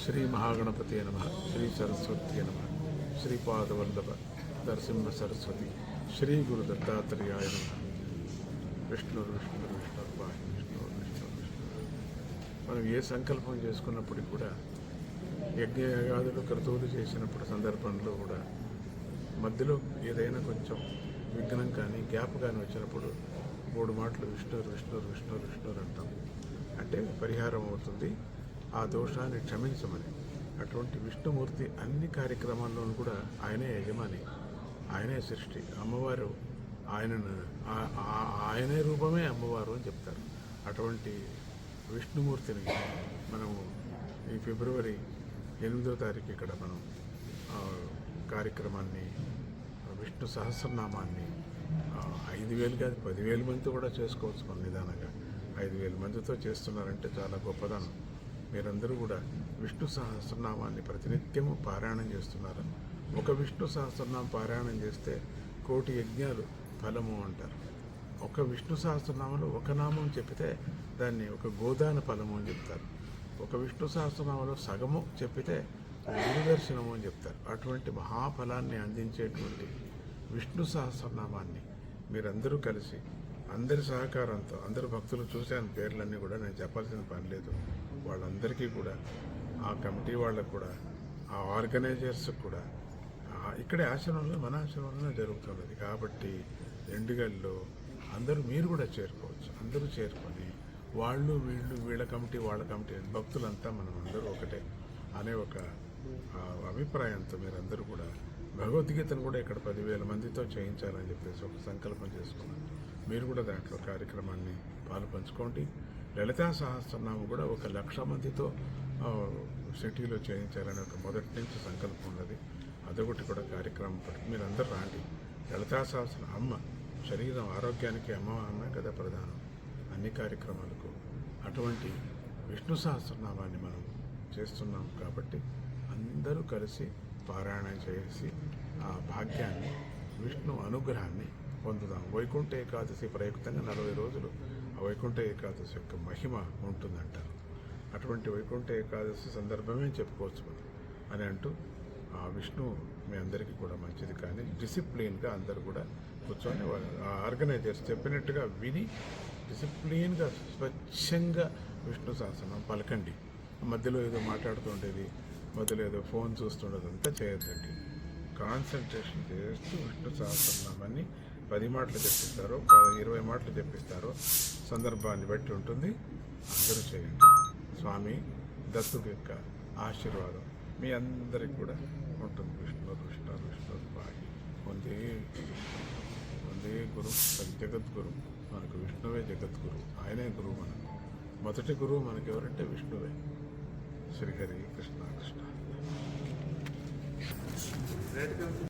శ్రీ మహాగణపతి నమః, శ్రీ సరస్వతి నమః, శ్రీపాదవల్లభ నరసింహ సరస్వతి, శ్రీ గురు దత్తాత్రేయాయ నమః. విష్ణు విష్ణు విష్ణు విష్ణు విష్ణు విష్ణు. మనం ఏ సంకల్పం చేసుకున్నప్పటికీ కూడా యజ్ఞయాగాదులు క్రతువులు చేసినప్పుడు సందర్భంలో కూడా మధ్యలో ఏదైనా కొంచెం విఘ్నం కానీ గ్యాప్ కానీ వచ్చినప్పుడు 3 మాటలు విష్ణు విష్ణు విష్ణు విష్ణు అంటాం. అంటే పరిహారం అవుతుంది, ఆ దోషాన్ని క్షమించమని. అటువంటి విష్ణుమూర్తి అన్ని కార్యక్రమాల్లోనూ కూడా ఆయనే యజమాని, ఆయనే సృష్టి. అమ్మవారు ఆయనే రూపమే అమ్మవారు అని చెప్తారు. అటువంటి విష్ణుమూర్తిని మనము ఈ ఫిబ్రవరి 8వ తారీఖు ఇక్కడ మనం కార్యక్రమాన్ని విష్ణు సహస్రనామాన్ని 5,000 కాదు 10,000 మందితో కూడా చేసుకోవచ్చు. మన నిదానంగా 5,000 మందితో చేస్తున్నారంటే చాలా గొప్పదనం. మీరందరూ కూడా విష్ణు సహస్రనామాన్ని ప్రతినిత్యము పారాయణం చేస్తున్నారు. ఒక విష్ణు సహస్రనామం పారాయణం చేస్తే 1,000,000 యజ్ఞాలు ఫలము అంటారు. ఒక విష్ణు సహస్రనామంలో ఒక నామం చెప్పితే దాన్ని ఒక గోదాన ఫలము అని చెప్తారు. ఒక విష్ణు సహస్రనామంలో సగము చెప్పితే గురుదర్శనము అని చెప్తారు. అటువంటి మహాఫలాన్ని అందించేటువంటి విష్ణు సహస్రనామాన్ని మీరందరూ కలిసి అందరి సహకారంతో, అందరు భక్తులు చూశాను పేర్లన్నీ కూడా, నేను చెప్పాల్సిన పని లేదు. వాళ్ళందరికీ కూడా, ఆ కమిటీ వాళ్ళకు కూడా, ఆ ఆర్గనైజర్స్కి కూడా ఇక్కడే ఆశ్రమంలో మన ఆశ్రమంలో జరుగుతున్నది కాబట్టి ఎండుగల్లో అందరూ మీరు కూడా చేరుకోవచ్చు. అందరూ చేరుకొని వాళ్ళు వీళ్ళు వీళ్ళ కమిటీ వాళ్ళ కమిటీ భక్తులంతా మనం అందరూ ఒకటే అనే ఒక అభిప్రాయంతో మీరందరూ కూడా భగవద్గీతను కూడా ఇక్కడ 10,000 మందితో చేయించాలని చెప్పేసి ఒక సంకల్పం చేసుకున్నాను. మీరు కూడా దాంట్లో కార్యక్రమాన్ని పాలుపంచుకోండి. లలితా సహస్రనామం కూడా 1,00,000 మందితో సిటీలో చేయించాలని ఒక మొదటి నుంచి సంకల్పం ఉన్నది. అదొకటి కూడా కార్యక్రమం పట్టి మీరందరూ రాండి. లలితా సహస్ర అమ్మ శరీరం ఆరోగ్యానికి అమ్మ కదా ప్రధానం అన్ని కార్యక్రమాలకు. అటువంటి విష్ణు సహస్రనామాన్ని మనం చేస్తున్నాం కాబట్టి అందరూ కలిసి పారాయణం చేసి ఆ భాగ్యాన్ని, విష్ణు అనుగ్రహాన్ని పొందుదాం. వైకుంఠ ఏకాదశి ప్రయుక్తంగా 40 రోజులు ఆ వైకుంఠ ఏకాదశి యొక్క మహిమ ఉంటుందంటారు. అటువంటి వైకుంఠ ఏకాదశి సందర్భమే చెప్పుకోవచ్చు మనం అని అంటూ ఆ విష్ణు మీ అందరికీ కూడా మంచిది. కానీ డిసిప్లిన్గా అందరూ కూడా కూర్చొని ఆ ఆర్గనైజర్స్ చెప్పినట్టుగా విని డిసిప్లిన్గా స్వచ్ఛంగా విష్ణు సహస్రనామం పలకండి. మధ్యలో ఏదో మాట్లాడుతుండేది, మధ్యలో ఏదో ఫోన్ చూస్తుండేది అంతా చేయొద్దండి. కాన్సన్ట్రేషన్ చేస్తూ విష్ణు సహస్రనామాన్ని 10 మాటలు చెప్పిస్తారో 20 మాటలు చెప్పిస్తారో సందర్భాన్ని బట్టి ఉంటుంది. అందరూ చేయండి. స్వామి దత్తు యొక్క ఆశీర్వాదం మీ అందరికి కూడా ఉంటుంది. విష్ణు విష్ణు విష్ణు భాగి వందే గురు జగద్గురు. మనకు విష్ణువే జగద్గురు, ఆయనే గురువు. మనకు మొదటి గురువు మనకి ఎవరంటే విష్ణువే. శ్రీహరి కృష్ణ కృష్ణ.